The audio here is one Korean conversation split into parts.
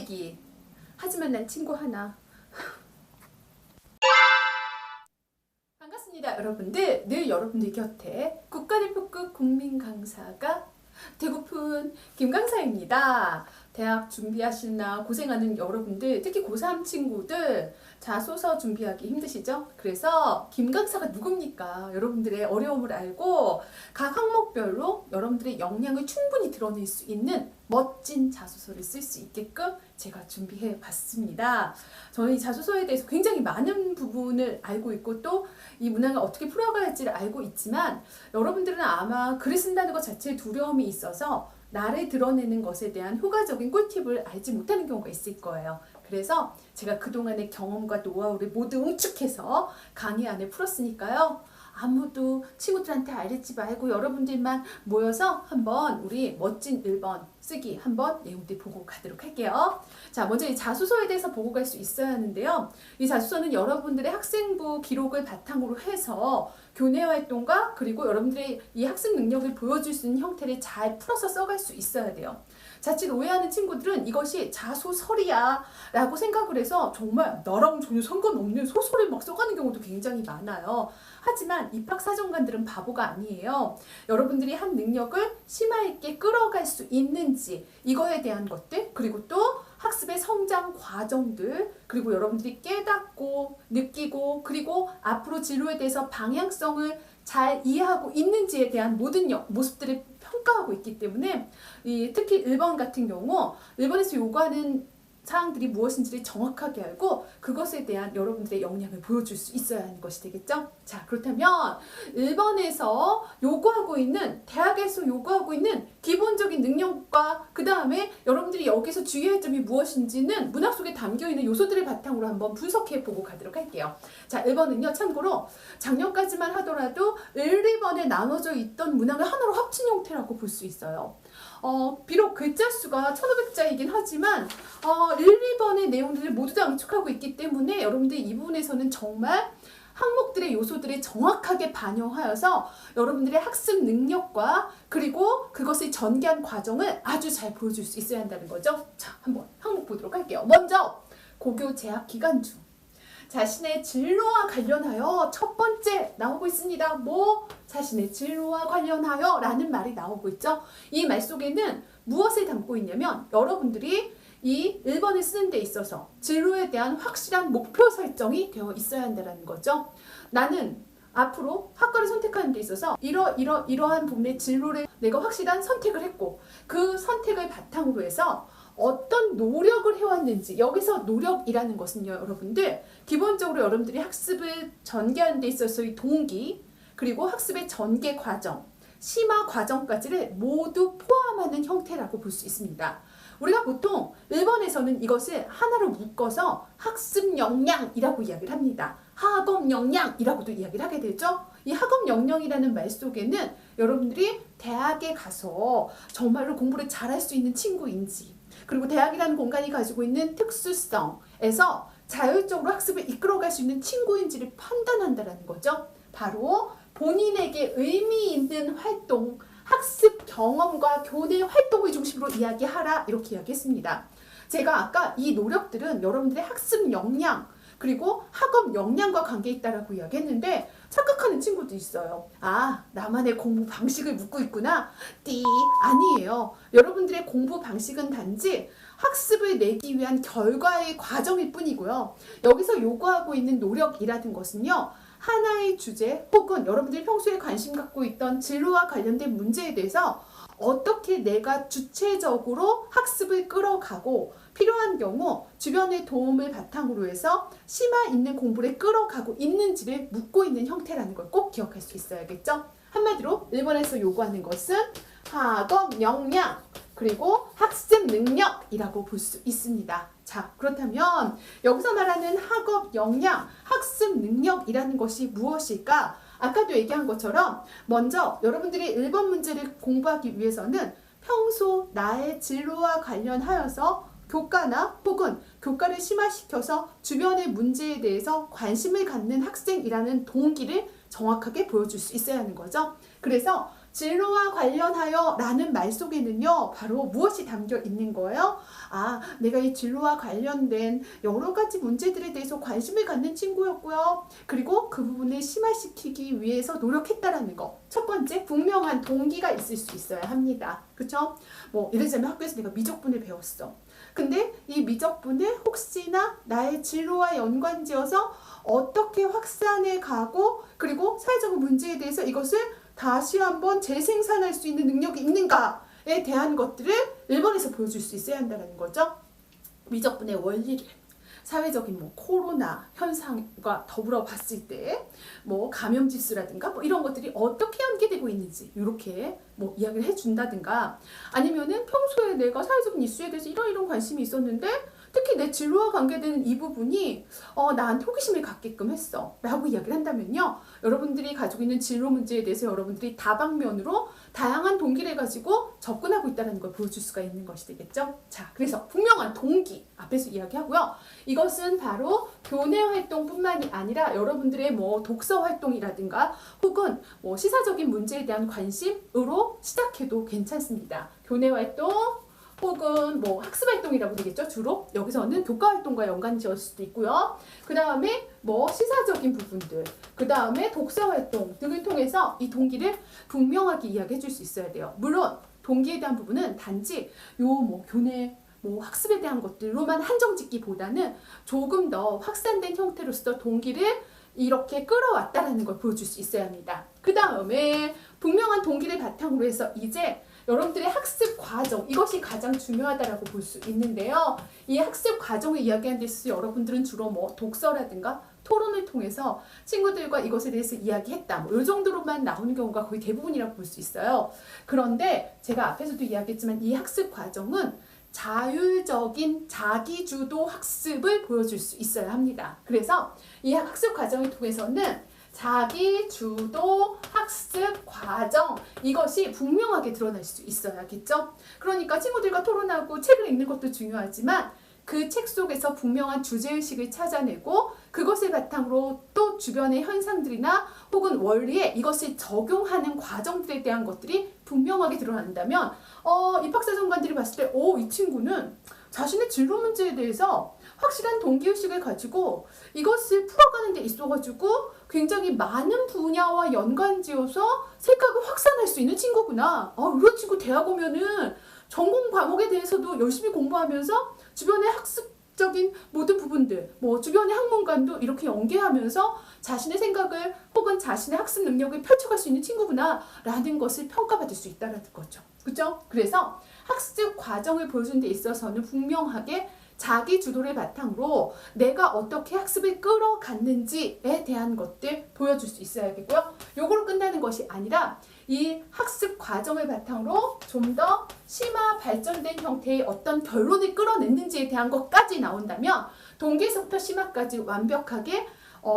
얘기. 하지만 난 친구 하나. 반갑습니다, 여러분들. 늘 여러분들 곁에 국가대표급 국민 강사가 되고픈 김강사입니다. 대학 준비하시나 고생하는 여러분들, 특히 고3 친구들 자소서 준비하기 힘드시죠? 그래서 김강사가 누굽니까? 여러분들의 어려움을 알고 각 항목별로 여러분들의 역량을 충분히 드러낼 수 있는 멋진 자소서를 쓸 수 있게끔 제가 준비해 봤습니다. 저는 이 자소서에 대해서 굉장히 많은 부분을 알고 있고 또 이 문항을 어떻게 풀어가야 할지를 알고 있지만 여러분들은 아마 글을 쓴다는 것 자체에 두려움이 있어서 나를 드러내는 것에 대한 효과적인 꿀팁을 알지 못하는 경우가 있을 거예요. 그래서 제가 그동안의 경험과 노하우를 모두 응축해서 강의 안에 풀었으니까요. 아무도 친구들한테 알리지 말고 여러분들만 모여서 한번 우리 멋진 1번 쓰기 한번 내용들 보고 가도록 할게요. 자, 먼저 이 자소서에 대해서 보고 갈 수 있어야 하는데요. 이 자소서는 여러분들의 학생부 기록을 바탕으로 해서 교내 활동과 그리고 여러분들의 이 학습 능력을 보여줄 수 있는 형태를 잘 풀어서 써갈 수 있어야 돼요. 자칫 오해하는 친구들은 이것이 자소설이야 라고 생각을 해서 정말 나랑 전혀 상관없는 소설을 막 써가는 경우도 굉장히 많아요. 하지만 입학사정관들은 바보가 아니에요. 여러분들이 한 능력을 심화 있게 끌어갈 수 있는지 이거에 대한 것들, 그리고 또 학습의 성장 과정들, 그리고 여러분들이 깨닫고 느끼고 그리고 앞으로 진로에 대해서 방향성을 잘 이해하고 있는지에 대한 모든 모습들을 평가하고 있기 때문에 특히 1번 같은 경우 1번에서 요구하는 사항들이 무엇인지를 정확하게 알고 그것에 대한 여러분들의 역량을 보여줄 수 있어야 하는 것이 되겠죠? 자, 그렇다면 1번에서 요구하고 있는, 대학에서 요구하고 있는 기본적인 능력과 그 다음에 여러분들이 여기서 주의할 점이 무엇인지는 문학 속에 담겨있는 요소들을 바탕으로 한번 분석해보고 가도록 할게요. 자, 1번은요, 참고로 작년까지만 하더라도 1, 2번에 나눠져 있던 문항을 하나로 합친 형태라고 볼 수 있어요. 비록 글자 수가 1500자이긴 하지만 1, 2번의 내용들을 모두 다 응축하고 있기 때문에 여러분들 이 부분에서는 정말 항목들의 요소들을 정확하게 반영하여서 여러분들의 학습 능력과 그리고 그것을 전개한 과정을 아주 잘 보여줄 수 있어야 한다는 거죠. 자, 한번 항목 보도록 할게요. 먼저 고교 재학 기간 중 자신의 진로와 관련하여 첫 번째 나오고 있습니다. 자신의 진로와 관련하여 라는 말이 나오고 있죠. 이 말 속에는 무엇을 담고 있냐면 여러분들이 이 1번을 쓰는 데 있어서 진로에 대한 확실한 목표 설정이 되어 있어야 한다는 거죠. 나는 앞으로 학과를 선택하는 데 있어서 이러한 부분의 진로를 내가 확실한 선택을 했고 그 선택을 바탕으로 해서 어떤 노력을 해왔는지, 여기서 노력이라는 것은요, 여러분들 기본적으로 여러분들이 학습을 전개하는 데 있어서의 동기, 그리고 학습의 전개 과정, 심화 과정까지를 모두 포함하는 형태라고 볼 수 있습니다. 우리가 보통 1번에서는 이것을 하나로 묶어서 학습 역량이라고 이야기를 합니다. 학업 역량이라고도 이야기를 하게 되죠. 이 학업 역량이라는 말 속에는 여러분들이 대학에 가서 정말로 공부를 잘할 수 있는 친구인지, 그리고 대학이라는 공간이 가지고 있는 특수성에서 자율적으로 학습을 이끌어갈 수 있는 친구인지를 판단한다는 거죠. 바로 본인에게 의미 있는 활동, 학습 경험과 교내 활동을 중심으로 이야기하라 이렇게 이야기했습니다. 제가 아까 이 노력들은 여러분들의 학습 역량 그리고 학업 역량과 관계 있다라고 이야기했는데 착각하는 친구도 있어요. 아, 나만의 공부 방식을 묻고 있구나. 아니에요. 여러분들의 공부 방식은 단지 학습을 내기 위한 결과의 과정일 뿐이고요. 여기서 요구하고 있는 노력이라는 것은요. 하나의 주제 혹은 여러분들이 평소에 관심 갖고 있던 진로와 관련된 문제에 대해서 어떻게 내가 주체적으로 학습을 끌어가고 필요한 경우 주변의 도움을 바탕으로 해서 심화 있는 공부를 끌어가고 있는지를 묻고 있는 형태라는 걸 꼭 기억할 수 있어야겠죠. 한마디로 1번에서 요구하는 것은 학업 역량 그리고 학습 능력이라고 볼 수 있습니다. 자, 그렇다면 여기서 말하는 학업 역량, 학습 능력이라는 것이 무엇일까? 아까도 얘기한 것처럼 먼저 여러분들이 1번 문제를 공부하기 위해서는 평소 나의 진로와 관련하여서 교과나 혹은 교과를 심화시켜서 주변의 문제에 대해서 관심을 갖는 학생이라는 동기를 정확하게 보여줄 수 있어야 하는 거죠. 그래서 진로와 관련하여 라는 말 속에는요, 바로 무엇이 담겨 있는 거예요? 아, 내가 이 진로와 관련된 여러 가지 문제들에 대해서 관심을 갖는 친구였고요. 그리고 그 부분을 심화시키기 위해서 노력했다라는 거. 첫 번째, 분명한 동기가 있을 수 있어야 합니다. 그쵸? 뭐, 예를 들자면 학교에서 내가 미적분을 배웠어. 근데 이 미적분을 혹시나 나의 진로와 연관지어서 어떻게 확산해 가고, 그리고 사회적 문제에 대해서 이것을 다시 한번 재생산할 수 있는 능력이 있는가에 대한 것들을 1번에서 보여줄 수 있어야 한다는 거죠. 미적분의 원리를 사회적인 뭐 코로나 현상과 더불어 봤을 때 뭐 감염 지수라든가 뭐 이런 것들이 어떻게 연계되고 있는지 이렇게 뭐 이야기를 해준다든가, 아니면은 평소에 내가 사회적인 이슈에 대해서 이런 관심이 있었는데 특히 내 진로와 관계되는 이 부분이 나한테 호기심을 갖게끔 했어 라고 이야기를 한다면요, 여러분들이 가지고 있는 진로 문제에 대해서 여러분들이 다방면으로 다양한 동기를 가지고 접근하고 있다는 걸 보여줄 수가 있는 것이 되겠죠. 자, 그래서 분명한 동기 앞에서 이야기하고요. 이것은 바로 교내 활동뿐만이 아니라 여러분들의 뭐 독서 활동이라든가 혹은 뭐 시사적인 문제에 대한 관심으로 시작해도 괜찮습니다. 교내 활동 혹은 뭐 학습 활동이라고 되겠죠. 주로 여기서는 교과 활동과 연관 지을 수도 있고요. 그 다음에 뭐 시사적인 부분들, 그 다음에 독서 활동 등을 통해서 이 동기를 분명하게 이야기해 줄 수 있어야 돼요. 물론 동기에 대한 부분은 단지 요 뭐 교내 뭐 학습에 대한 것들로만 한정짓기보다는 조금 더 확산된 형태로서 동기를 이렇게 끌어왔다라는 걸 보여줄 수 있어야 합니다. 그 다음에 분명한 동기를 바탕으로 해서 이제 여러분들의 학습 과정, 이것이 가장 중요하다라고 볼 수 있는데요. 이 학습 과정을 이야기하는 데 있어서 여러분들은 주로 뭐 독서라든가 토론을 통해서 친구들과 이것에 대해서 이야기했다, 뭐 이 정도로만 나오는 경우가 거의 대부분이라고 볼 수 있어요. 그런데 제가 앞에서도 이야기했지만 이 학습 과정은 자율적인 자기주도 학습을 보여줄 수 있어야 합니다. 그래서 이 학습 과정을 통해서는 자기주도 학습 과정, 이것이 분명하게 드러날 수 있어야겠죠. 그러니까 친구들과 토론하고 책을 읽는 것도 중요하지만 그 책 속에서 분명한 주제의식을 찾아내고 그것을 바탕으로 또 주변의 현상들이나 혹은 원리에 이것을 적용하는 과정들에 대한 것들이 분명하게 드러난다면 입학사정관들이 봤을 때 이 친구는 자신의 진로 문제에 대해서 확실한 동기의식을 가지고 이것을 풀어가는 데 있어가지고 굉장히 많은 분야와 연관지어서 생각을 확산할 수 있는 친구구나. 이런 친구 대학 오면은 전공 과목에 대해서도 열심히 공부하면서 주변의 학습적인 모든 부분들, 뭐 주변의 학문관도 이렇게 연계하면서 자신의 생각을 혹은 자신의 학습 능력을 펼쳐갈 수 있는 친구구나 라는 것을 평가받을 수 있다는 거죠. 그렇죠? 그래서 학습 과정을 보여주는 데 있어서는 분명하게 자기 주도를 바탕으로 내가 어떻게 학습을 끌어갔는지에 대한 것들 보여줄 수 있어야겠고요. 요걸로 끝나는 것이 아니라 이 학습 과정을 바탕으로 좀 더 심화 발전된 형태의 어떤 결론을 끌어냈는지에 대한 것까지 나온다면 동기에서부터 심화까지 완벽하게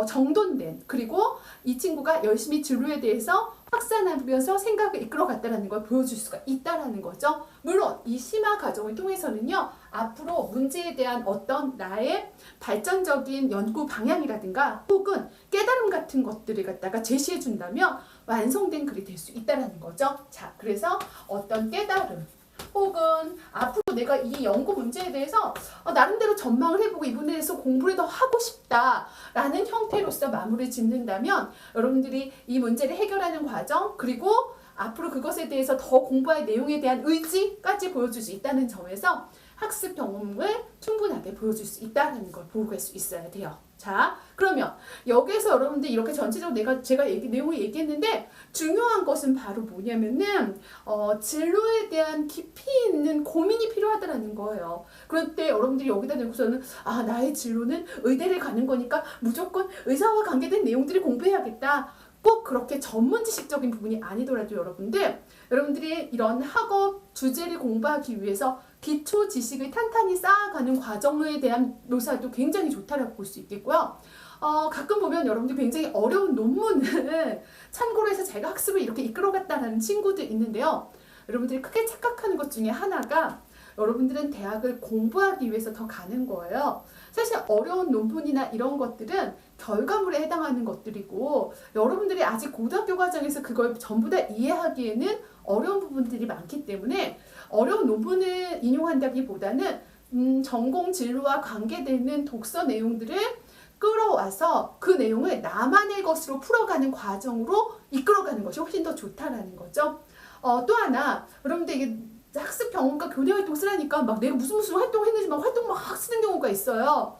정돈된, 그리고 이 친구가 열심히 진로에 대해서 확산하면서 생각을 이끌어갔다는 걸 보여줄 수가 있다는 거죠. 물론 이 심화 과정을 통해서는요, 앞으로 문제에 대한 어떤 나의 발전적인 연구 방향이라든가 혹은 깨달음 같은 것들을 갖다가 제시해 준다면 완성된 글이 될 수 있다는 거죠. 자, 그래서 어떤 깨달음 혹은 앞으로 내가 이 연구 문제에 대해서 나름대로 전망을 해보고 이 부분에 대해서 공부를 더 하고 싶다라는 형태로서 마무리를 짓는다면 여러분들이 이 문제를 해결하는 과정, 그리고 앞으로 그것에 대해서 더 공부할 내용에 대한 의지까지 보여줄 수 있다는 점에서 학습 경험을 충분하게 보여줄 수 있다는 걸 보고 갈 수 있어야 돼요. 자, 그러면 여기에서 여러분들 이렇게 전체적으로 제가 내용을 얘기했는데 중요한 것은 바로 뭐냐면은 진로에 대한 깊이 있는 고민이 필요하다는 거예요. 그럴 때 여러분들이 여기다 대고서는 나의 진로는 의대를 가는 거니까 무조건 의사와 관계된 내용들을 공부해야겠다. 꼭 그렇게 전문 지식적인 부분이 아니더라도 여러분들이 이런 학업 주제를 공부하기 위해서 기초 지식을 탄탄히 쌓아가는 과정에 대한 묘사도 굉장히 좋다라고 볼 수 있겠고요. 가끔 보면 여러분들이 굉장히 어려운 논문을 참고로 해서 제가 학습을 이렇게 이끌어갔다는 친구들 있는데요. 여러분들이 크게 착각하는 것 중에 하나가 여러분들은 대학을 공부하기 위해서 더 가는 거예요. 사실 어려운 논문이나 이런 것들은 결과물에 해당하는 것들이고 여러분들이 아직 고등학교 과정에서 그걸 전부 다 이해하기에는 어려운 부분들이 많기 때문에 어려운 논문을 인용한다기보다는 전공 진로와 관계되는 독서 내용들을 끌어와서 그 내용을 나만의 것으로 풀어가는 과정으로 이끌어가는 것이 훨씬 더 좋다라는 거죠. 또 하나, 여러분들 이게 학습 경험과 교내 활동 쓰라니까 막 내가 무슨 활동을 했는지 막 활동 막 쓰는 경우가 있어요.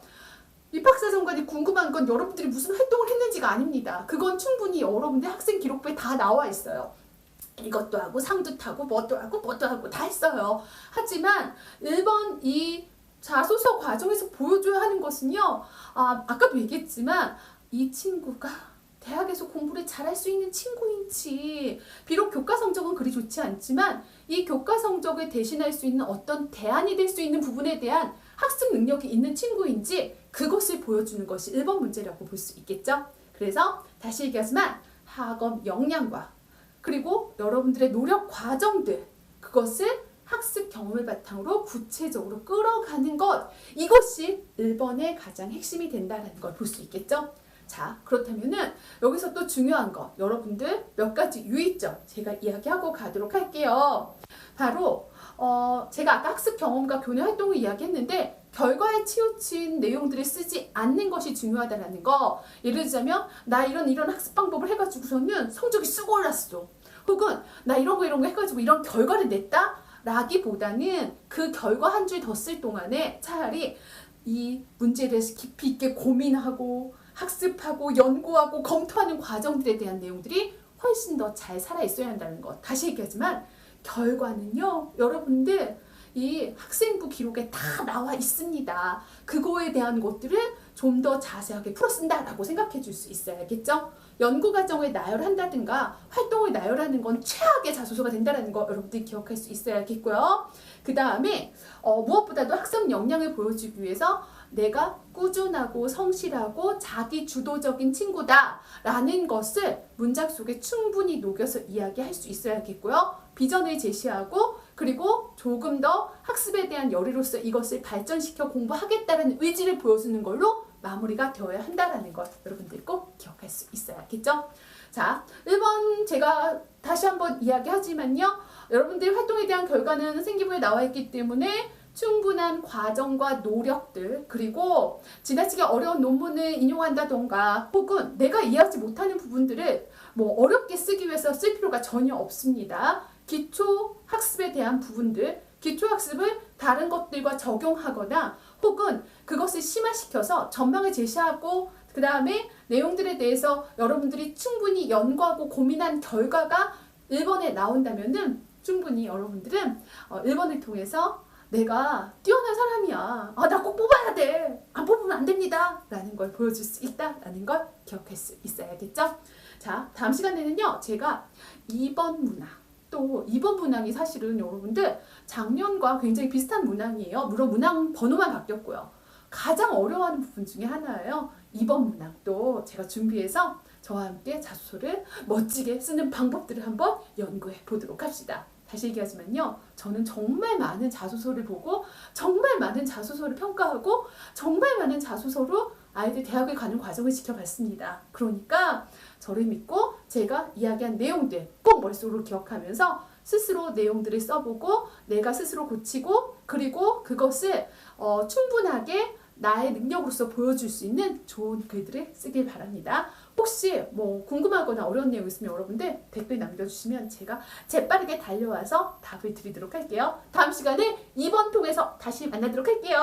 입학사정관이 궁금한 건 여러분들이 무슨 활동을 했는지가 아닙니다. 그건 충분히 여러분들 학생 기록부에 다 나와 있어요. 이것도 하고 상도 타고 뭣도 하고 다 했어요. 하지만 1번 이 자소서 과정에서 보여줘야 하는 것은요. 아까도 얘기했지만 이 친구가 대학에서 공부를 잘할 수 있는 친구인지, 비록 교과 성적은 그리 좋지 않지만 이 교과 성적을 대신할 수 있는 어떤 대안이 될 수 있는 부분에 대한 학습 능력이 있는 친구인지 그것을 보여주는 것이 1번 문제라고 볼 수 있겠죠. 그래서 다시 얘기하지만 학업 역량과 그리고 여러분들의 노력 과정들, 그것을 학습 경험을 바탕으로 구체적으로 끌어가는 것, 이것이 1번의 가장 핵심이 된다는 걸 볼 수 있겠죠. 자, 그렇다면은 여기서 또 중요한 거, 여러분들 몇 가지 유의점 제가 이야기하고 가도록 할게요. 바로 제가 아까 학습 경험과 교내 활동을 이야기했는데 결과에 치우친 내용들을 쓰지 않는 것이 중요하다는 거. 예를 들자면 나 이런 학습 방법을 해가지고서는 성적이 쑥 올랐어. 혹은 나 이런 거 해가지고 이런 결과를 냈다? 라기보다는 그 결과 한 줄 더 쓸 동안에 차라리 이 문제에 대해서 깊이 있게 고민하고 학습하고 연구하고 검토하는 과정들에 대한 내용들이 훨씬 더 잘 살아있어야 한다는 것. 다시 얘기하지만 결과는요, 여러분들 이 학생부 기록에 다 나와 있습니다. 그거에 대한 것들을 좀 더 자세하게 풀어 쓴다라고 생각해 줄 수 있어야겠죠. 연구 과정을 나열한다든가 활동을 나열하는 건 최악의 자소서가 된다는 거 여러분들이 기억할 수 있어야겠고요. 그 다음에 무엇보다도 학습 역량을 보여주기 위해서 내가 꾸준하고 성실하고 자기 주도적인 친구다 라는 것을 문장 속에 충분히 녹여서 이야기할 수 있어야겠고요. 비전을 제시하고 그리고 조금 더 학습에 대한 열의로서 이것을 발전시켜 공부하겠다는 의지를 보여주는 걸로 마무리가 되어야 한다는 것 여러분들 꼭 기억할 수 있어야겠죠. 자, 1번 제가 다시 한번 이야기하지만요. 여러분들 활동에 대한 결과는 생기부에 나와 있기 때문에 충분한 과정과 노력들, 그리고 지나치게 어려운 논문을 인용한다던가 혹은 내가 이해하지 못하는 부분들을 어렵게 쓰기 위해서 쓸 필요가 전혀 없습니다. 기초 학습에 대한 부분들, 기초 학습을 다른 것들과 적용하거나 혹은 그것을 심화시켜서 전망을 제시하고 그 다음에 내용들에 대해서 여러분들이 충분히 연구하고 고민한 결과가 1번에 나온다면은 충분히 여러분들은 1번을 통해서 내가 뛰어난 사람이야. 나 꼭 뽑아야 돼. 안 뽑으면 안 됩니다. 라는 걸 보여줄 수 있다라는 걸 기억할 수 있어야겠죠. 자, 다음 시간에는요. 제가 2번 문항, 또 2번 문항이 사실은 여러분들 작년과 굉장히 비슷한 문항이에요. 물론 문항 번호만 바뀌었고요. 가장 어려워하는 부분 중에 하나예요. 2번 문항도 제가 준비해서 저와 함께 자소서를 멋지게 쓰는 방법들을 한번 연구해 보도록 합시다. 다시 얘기하지만요. 저는 정말 많은 자소서를 보고 정말 많은 자소서를 평가하고 정말 많은 자소서로 아이들 대학을 가는 과정을 지켜봤습니다. 그러니까 저를 믿고 제가 이야기한 내용들 꼭 머릿속으로 기억하면서 스스로 내용들을 써보고 내가 스스로 고치고 그리고 그것을 충분하게 나의 능력으로서 보여줄 수 있는 좋은 글들을 쓰길 바랍니다. 혹시 궁금하거나 어려운 내용 있으면 여러분들 댓글 남겨주시면 제가 재빠르게 달려와서 답을 드리도록 할게요. 다음 시간에 2번 통해서 다시 만나도록 할게요.